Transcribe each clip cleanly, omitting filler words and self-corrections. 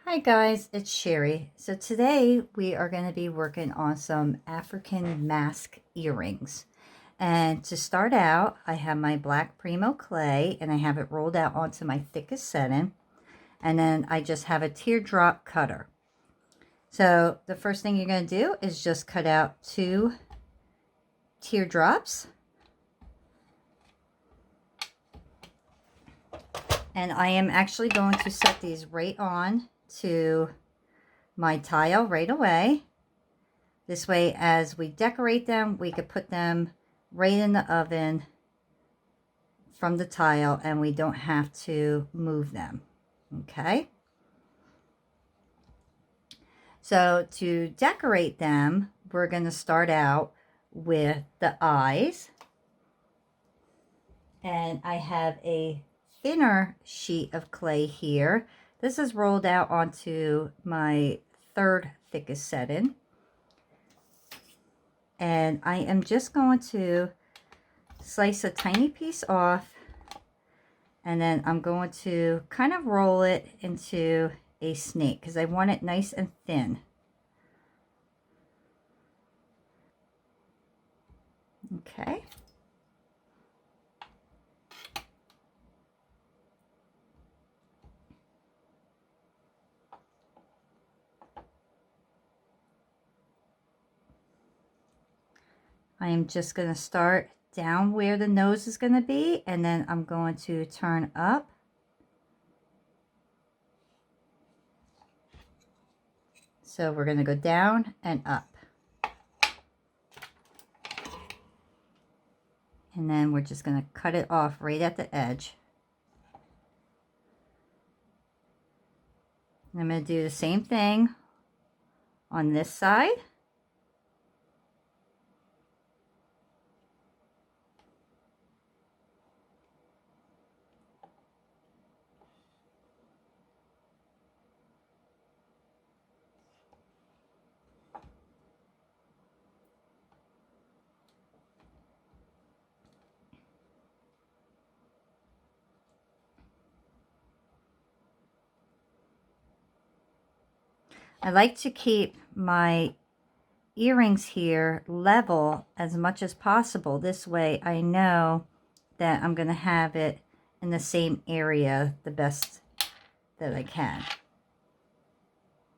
Hi guys, it's Sherry. So today we are going to be working on some African mask earrings. And to start out, I have my black Primo clay and I have it rolled out onto my thickest setting. And then I just have a teardrop cutter. So the first thing you're going to do is just cut out 2 teardrops. And I am actually going to set these right on to my tile right away. This way, as we decorate them, we could put them right in the oven from the tile and we don't have to move them. Okay. So to decorate them, we're going to start out with the eyes. And I have a thinner sheet of clay here. This is rolled out onto my 3rd thickest setting. And I am just going to slice a tiny piece off, and then I'm going to kind of roll it into a snake because I want it nice and thin. Okay. I am just going to start down where the nose is going to be, and then I'm going to turn up. So we're going to go down and up. And then we're just going to cut it off right at the edge. And I'm going to do the same thing on this side. I like to keep my earrings here level as much as possible. This way I know that I'm going to have it in the same area the best that I can.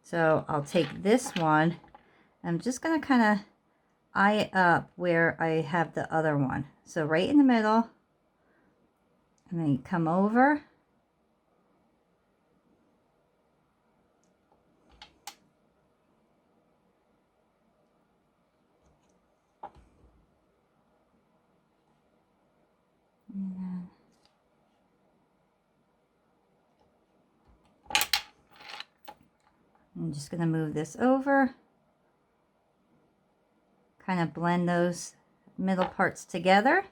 So I'll take this one. I'm just going to kind of eye it up where I have the other one. So right in the middle. And then you come over. I'm just going to move this over. Kind of blend those middle parts together.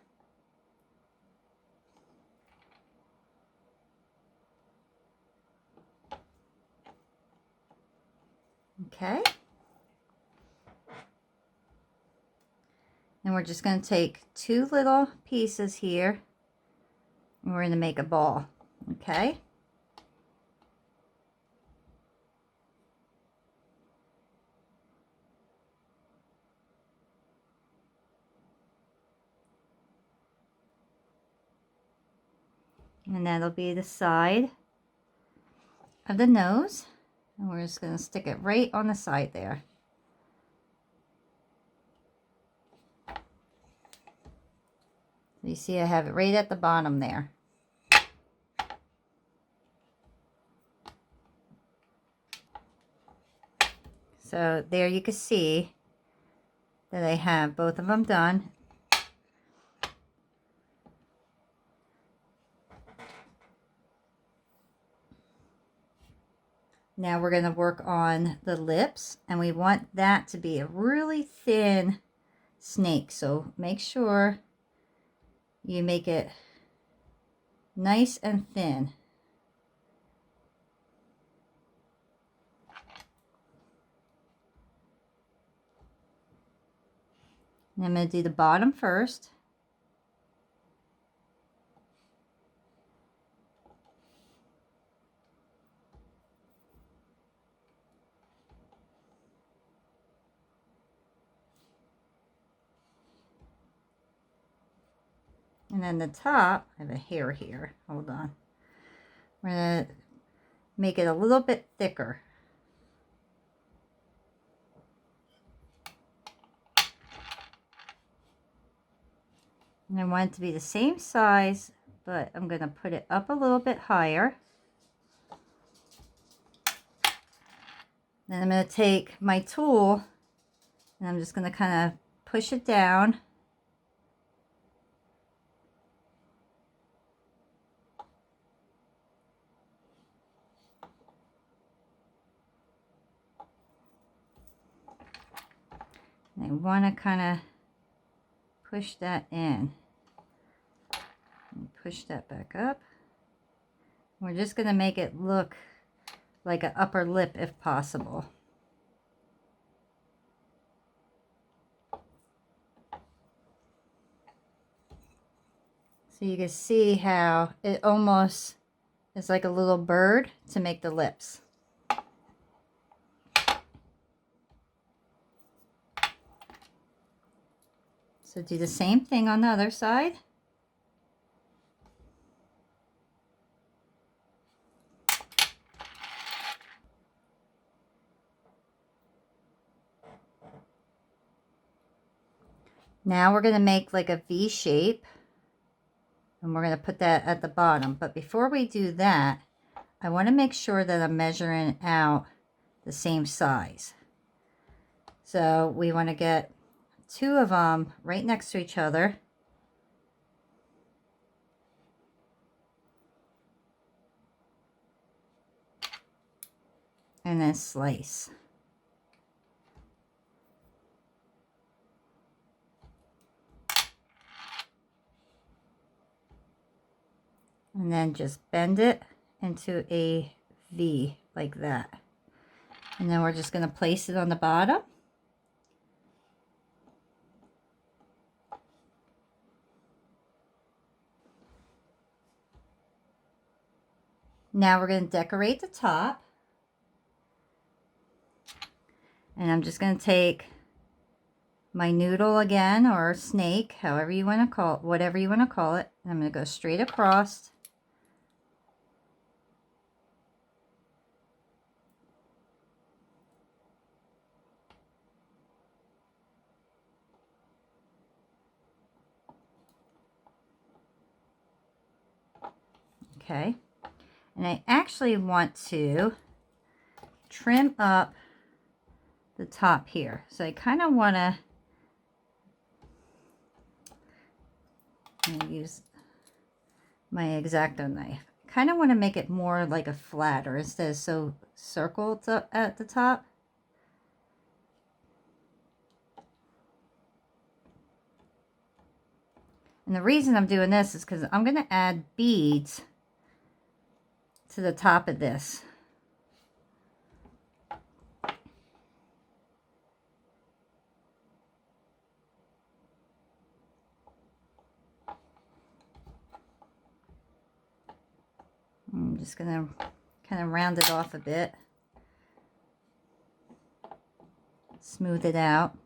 Okay. And we're just going to take 2 little pieces here and we're going to make a ball. Okay. And that'll be the side of the nose. And we're just going to stick it right on the side there. So you see I have it right at the bottom there. So there you can see that I have both of them done. Now we're going to work on the lips, and we want that to be a really thin snake. So make sure you make it nice and thin. And I'm going to do the bottom first. And then the top, I have a hair here. Hold on. We're going to make it a little bit thicker. And I want it to be the same size, but I'm going to put it up a little bit higher. Then I'm going to take my tool and I'm just going to kind of push it down. And I want to kind of push that in. And push that back up. We're just going to make it look like an upper lip if possible. So you can see how it almost is like a little bird to make the lips. So do the same thing on the other side. Now we're going to make like a V shape. And we're going to put that at the bottom. But before we do that, I want to make sure that I'm measuring out the same size. So we want to get 2 of them right next to each other. And then slice. And then just bend it into a V like that. And then we're just going to place it on the bottom. Now we're going to decorate the top. And I'm just going to take my noodle again, or snake, however you want to call it, whatever you want to call it. And I'm going to go straight across. Okay. And I actually want to trim up the top here. So I kind of want to use my X-Acto knife. Kind of want to make it more like a flatter instead of so circled up at the top. And the reason I'm doing this is because I'm going to add beads to the top of this. I'm just going to kind of round it off a bit. Smooth it out.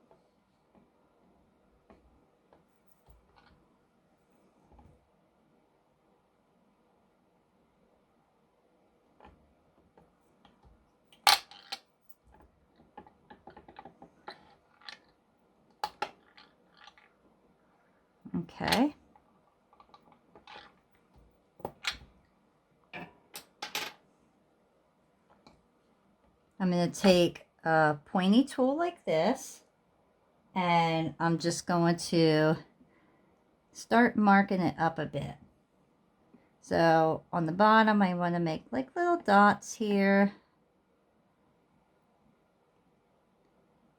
Okay. I'm going to take a pointy tool like this, and I'm just going to start marking it up a bit. So on the bottom, I want to make like little dots here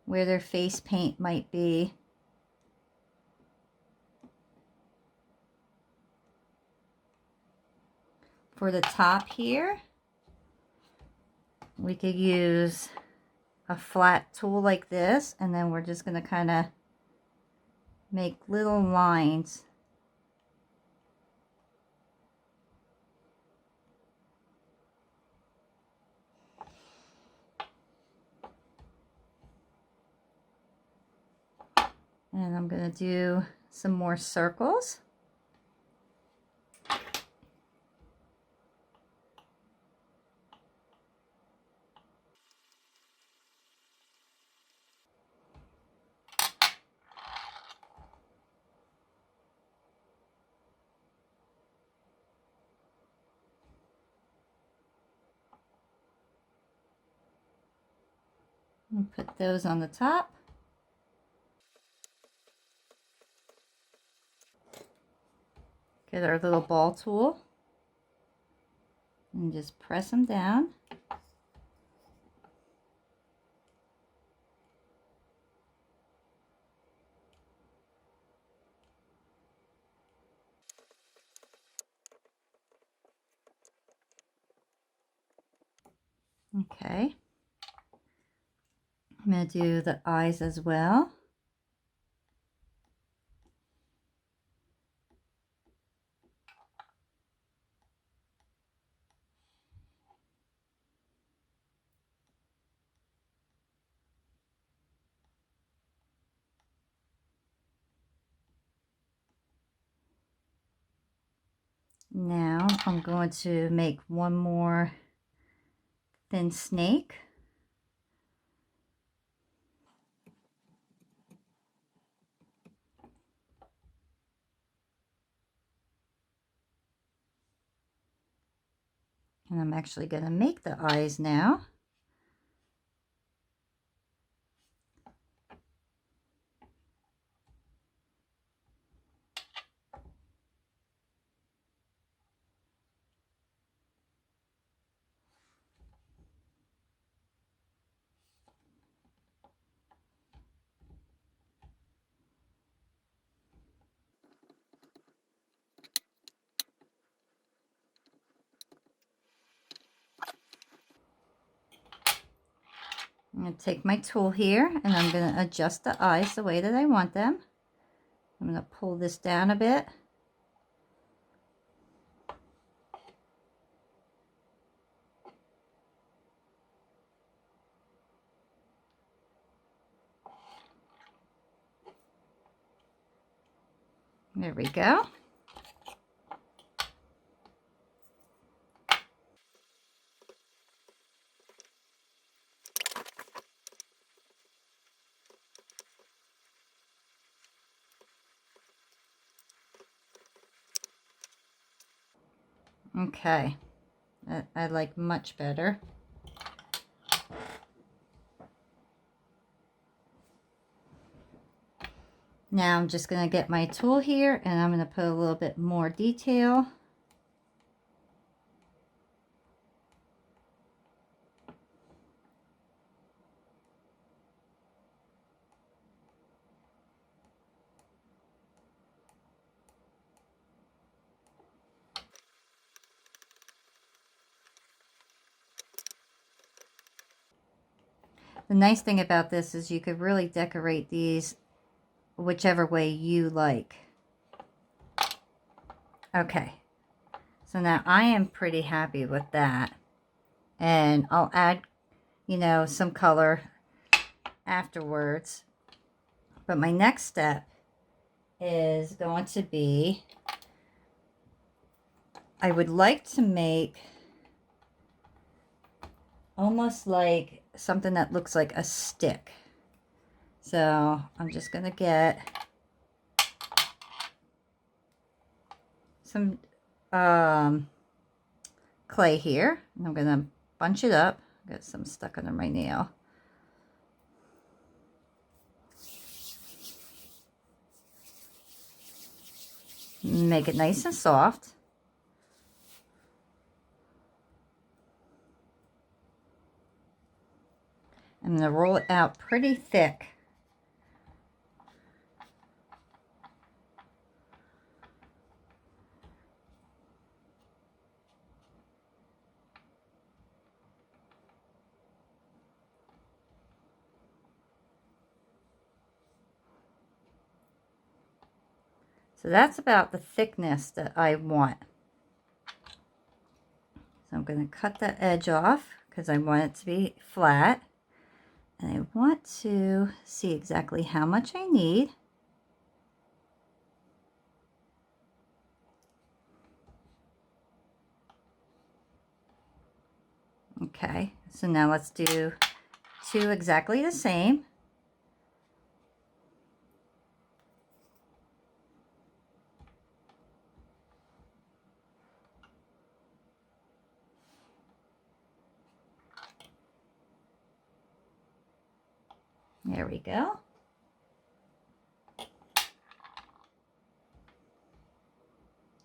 where their face paint might be. For the top here, we could use a flat tool like this, and then we're just going to kind of make little lines. And I'm going to do some more circles. And put those on the top. Get our little ball tool and just press them down. Okay. I'm going to do the eyes as well. Now I'm going to make one more thin snake. And I'm actually going to make the eyes now. I'm going to take my tool here and I'm going to adjust the eyes the way that I want them. I'm going to pull this down a bit. There we go. Okay, I like much better. Now I'm just going to get my tool here and I'm going to put a little bit more detail. The nice thing about this is you could really decorate these whichever way you like. Okay, so now I am pretty happy with that. And I'll add, you know, some color afterwards. But my next step is going to be, I would like to make almost like something that looks like a stick. So I'm just going to get some clay here. And I'm going to bunch it up. Got some stuck under my nail. Make it nice and soft. I'm going to roll it out pretty thick. So that's about the thickness that I want. So I'm going to cut the edge off because I want it to be flat. And I want to see exactly how much I need. Okay, so now let's do two exactly the same. There we go.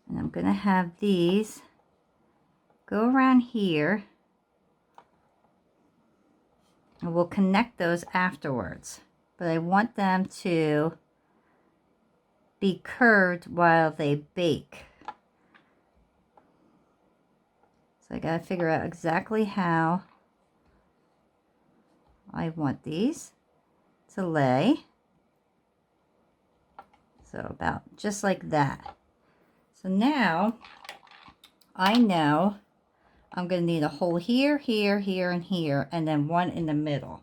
And I'm going to have these go around here. And we'll connect those afterwards. But I want them to be curved while they bake. So I got to figure out exactly how I want these to lay. So about just like that. So now I know I'm going to need a hole here, here, here, and here, and then one in the middle.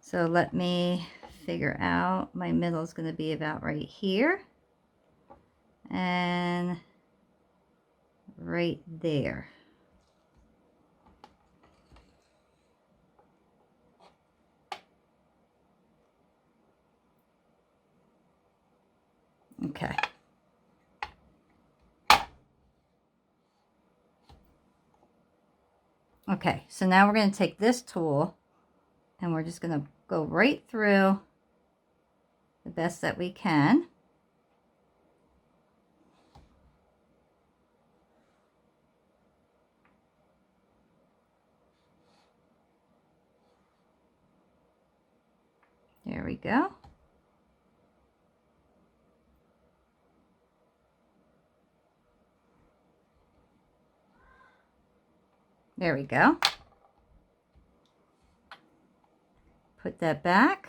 So let me figure out, my middle is going to be about right here and right there. Okay. Okay, so now we're going to take this tool and we're just going to go right through the best that we can. There we go. There we go. Put that back.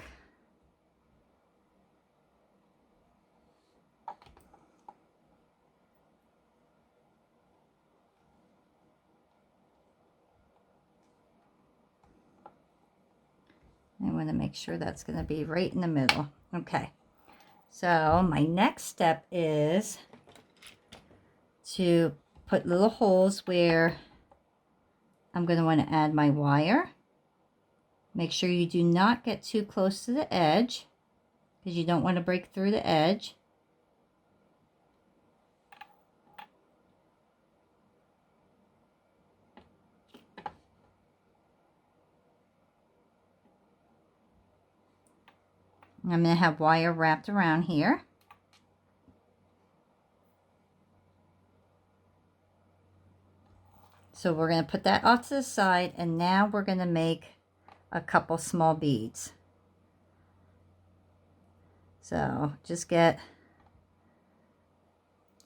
I want to make sure that's going to be right in the middle. Okay. So my next step is to put little holes where I'm going to want to add my wire. Make sure you do not get too close to the edge because you don't want to break through the edge. I'm going to have wire wrapped around here. So we're going to put that off to the side, and now we're going to make a couple small beads. So just get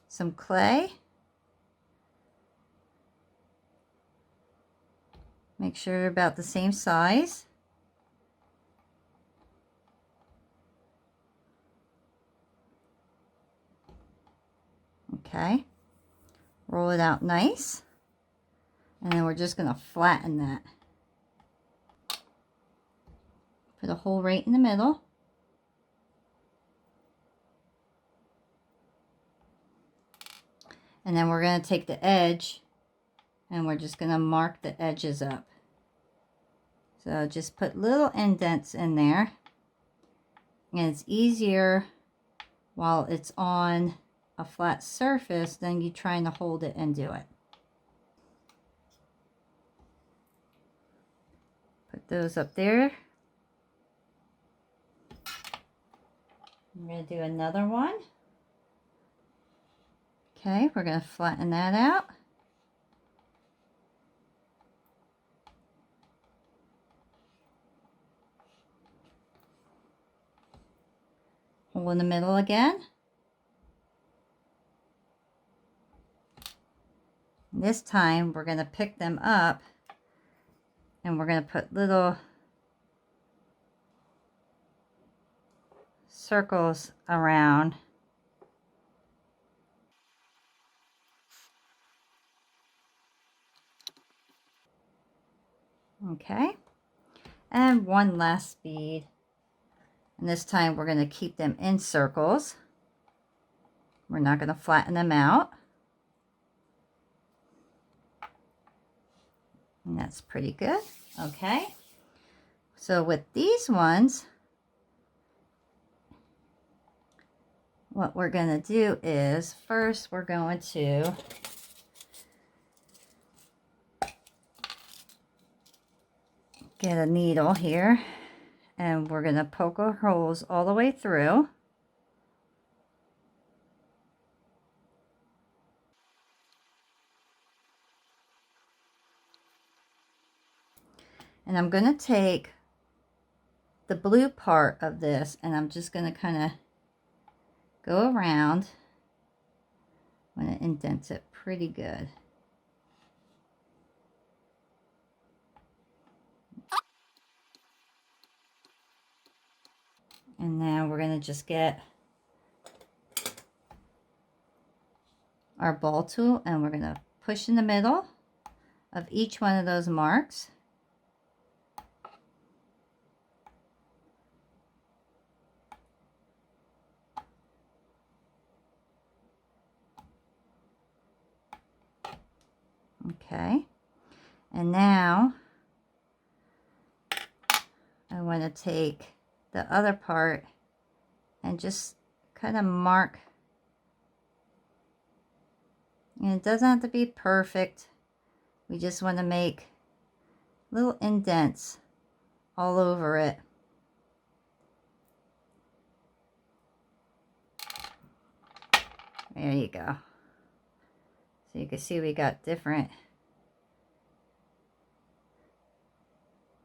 some clay. Make sure they're about the same size. Okay. Roll it out nice. And then we're just going to flatten that. Put a hole right in the middle. And then we're going to take the edge and we're just going to mark the edges up. So just put little indents in there. And it's easier while it's on a flat surface than you trying to hold it and do it. Put those up there. I'm going to do another one. Okay, we're going to flatten that out. Hole in the middle again. This time we're going to pick them up and we're going to put little circles around. Okay, and one last bead, and this time we're going to keep them in circles. We're not going to flatten them out. And that's pretty good. Okay, so with these ones, what we're going to do is first we're going to get a needle here, and we're going to poke our holes all the way through. And I'm going to take the blue part of this, and I'm just going to kind of go around. I'm going to indent it pretty good. And now we're going to just get our ball tool, and we're going to push in the middle of each one of those marks. Okay, and now I want to take the other part and just kind of mark. And it doesn't have to be perfect. We just want to make little indents all over it. There you go. So you can see we got different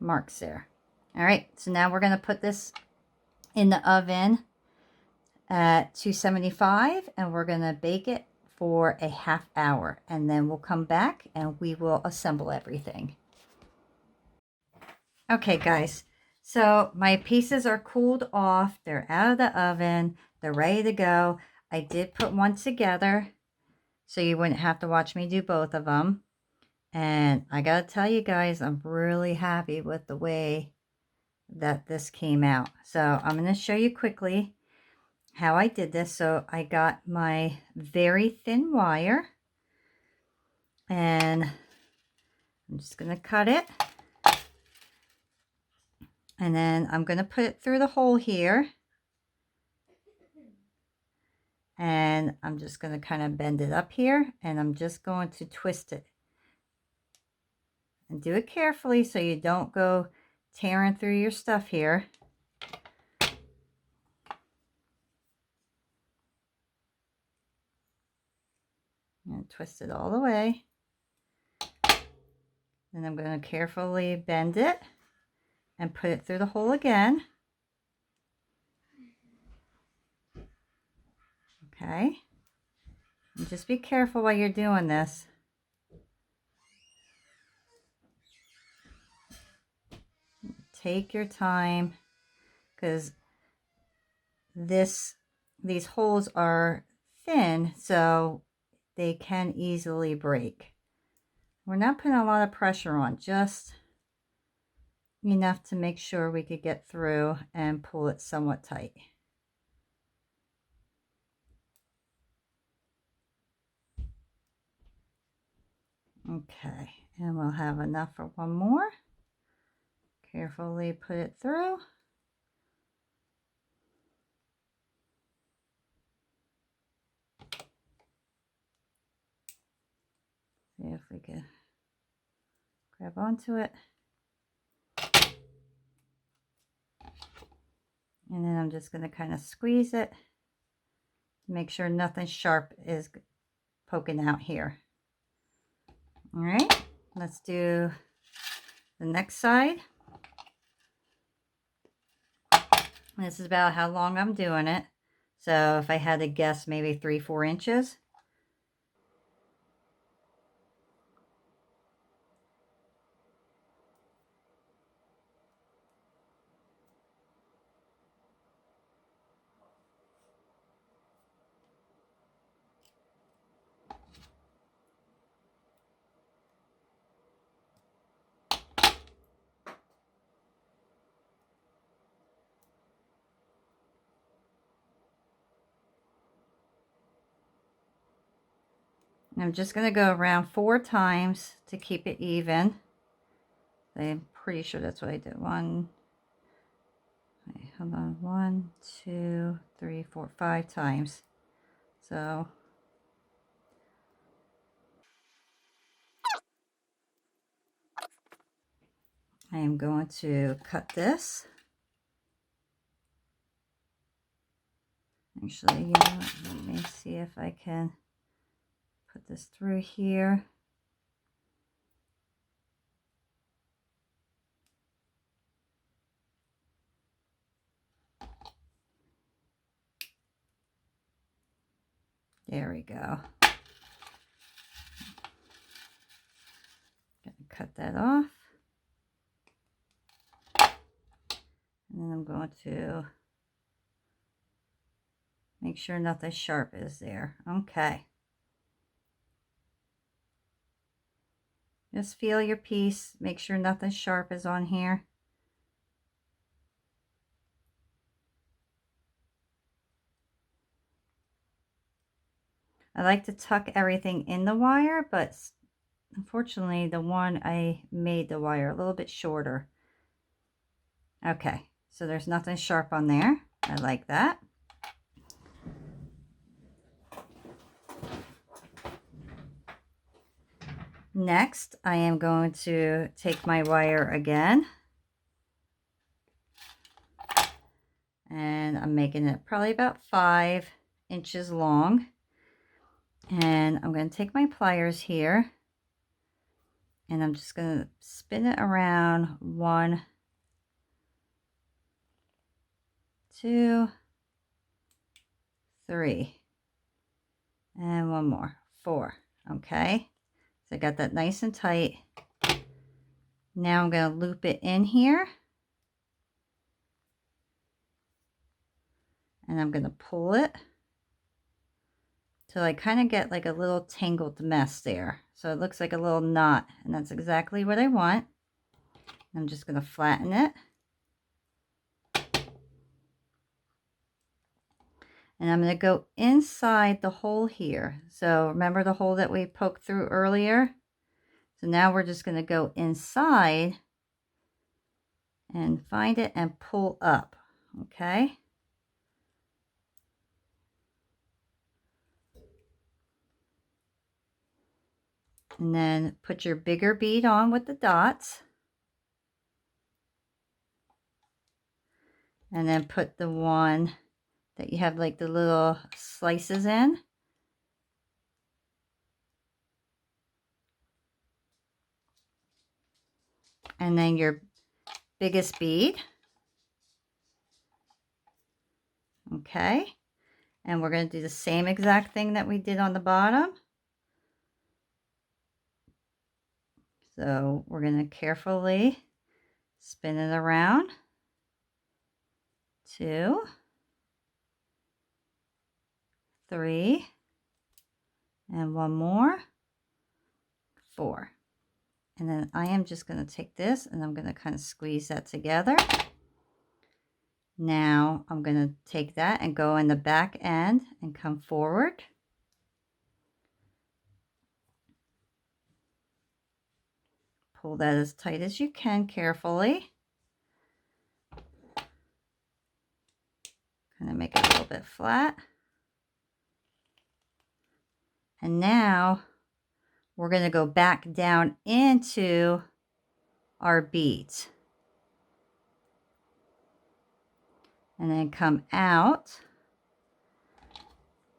marks there. All right, so now we're going to put this in the oven at 275, and we're going to bake it for a ½ hour, and then we'll come back and we will assemble everything. Okay guys, so my pieces are cooled off, they're out of the oven, they're ready to go. I did put one together so you wouldn't have to watch me do both of them. And I gotta tell you guys, I'm really happy with the way that this came out. So I'm gonna show you quickly how I did this. So I got my very thin wire, and I'm just gonna cut it. And then I'm gonna put it through the hole here. And I'm just gonna kind of bend it up here, and I'm just going to twist it. And do it carefully so you don't go tearing through your stuff here. And twist it all the way. Then I'm going to carefully bend it and put it through the hole again. Okay. And just be careful while you're doing this. Take your time, because these holes are thin, so they can easily break. We're not putting a lot of pressure on, just enough to make sure we could get through and pull it somewhat tight. Okay, and we'll have enough for one more. Carefully put it through. See if we can grab onto it. And then I'm just going to kind of squeeze it to make sure nothing sharp is poking out here. All right, let's do the next side. This is about how long I'm doing it. So if I had to guess, maybe 3-4 inches. I'm just going to go around 4 times to keep it even. I'm pretty sure that's what I did. Hold on. 1, 2, 3, 4, 5 times. So I am going to cut this. Actually, you know what? Let me see if I can put this through here. There we go. Gonna cut that off. And then I'm going to make sure nothing sharp is there. Okay. Just feel your piece. Make sure nothing sharp is on here. I like to tuck everything in the wire, but unfortunately the one I made the wire a little bit shorter. Okay, so there's nothing sharp on there. I like that. Next, I am going to take my wire again, and I'm making it probably about 5 inches long. And I'm going to take my pliers here, and I'm just going to spin it around 1, 2, 3, and 1 more, 4. Okay, so I got that nice and tight. Now I'm going to loop it in here, and I'm going to pull it till I kind of get like a little tangled mess there. So it looks like a little knot, and that's exactly what I want. I'm just going to flatten it. And I'm going to go inside the hole here. So remember the hole that we poked through earlier? So now we're just going to go inside and find it and pull up. Okay. And then put your bigger bead on with the dots. And then put the one that you have like the little slices in. And then your biggest bead. Okay. And we're going to do the same exact thing that we did on the bottom. So we're going to carefully spin it around. 2, 3, and 1 more, 4. And then I am just going to take this and I'm going to kind of squeeze that together. Now I'm going to take that and go in the back end and come forward. Pull that as tight as you can carefully. Kind of make it a little bit flat. And now we're going to go back down into our beads. And then come out.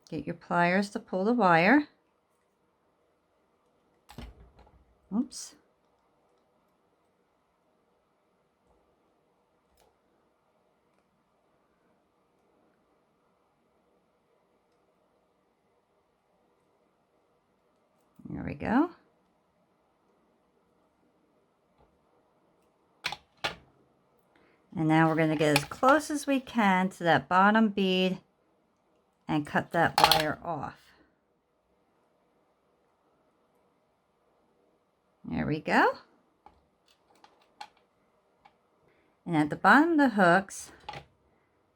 Get your pliers to pull the wire. Oops. There we go. And now we're going to get as close as we can to that bottom bead and cut that wire off. There we go. And at the bottom of the hooks,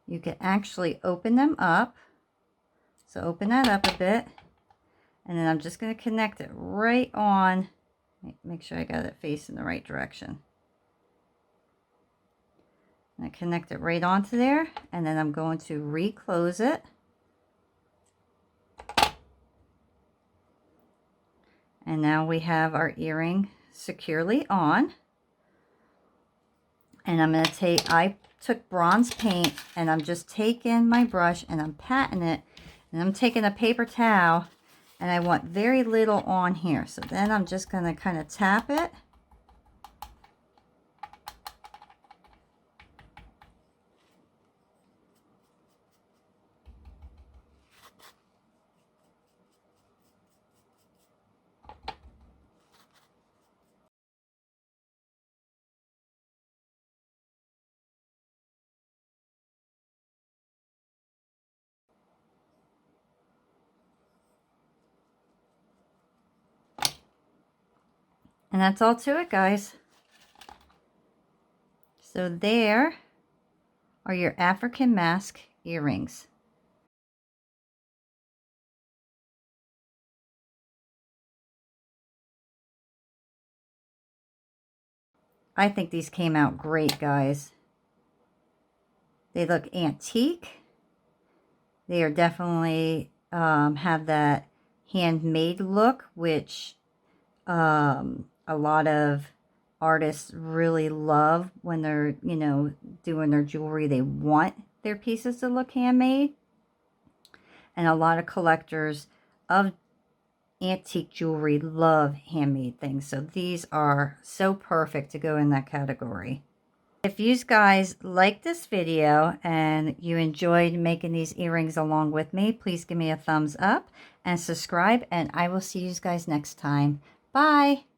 you can actually open them up. So open that up a bit. And then I'm just going to connect it right on. Make sure I got it facing the right direction. And I connect it right onto there. And then I'm going to reclose it. And now we have our earring securely on. And I'm going to take, I took bronze paint and I'm just taking my brush and I'm patting it. And I'm taking a paper towel and I want very little on here. So then I'm just going to kind of tap it. And that's all to it, guys. So there are your African mask earrings. I think these came out great, guys. They look antique. They are definitely have that handmade look, which a lot of artists really love when they're, you know, doing their jewelry. They want their pieces to look handmade. And a lot of collectors of antique jewelry love handmade things. So these are so perfect to go in that category. If you guys like this video and you enjoyed making these earrings along with me, please give me a thumbs up and subscribe, and I will see you guys next time. Bye!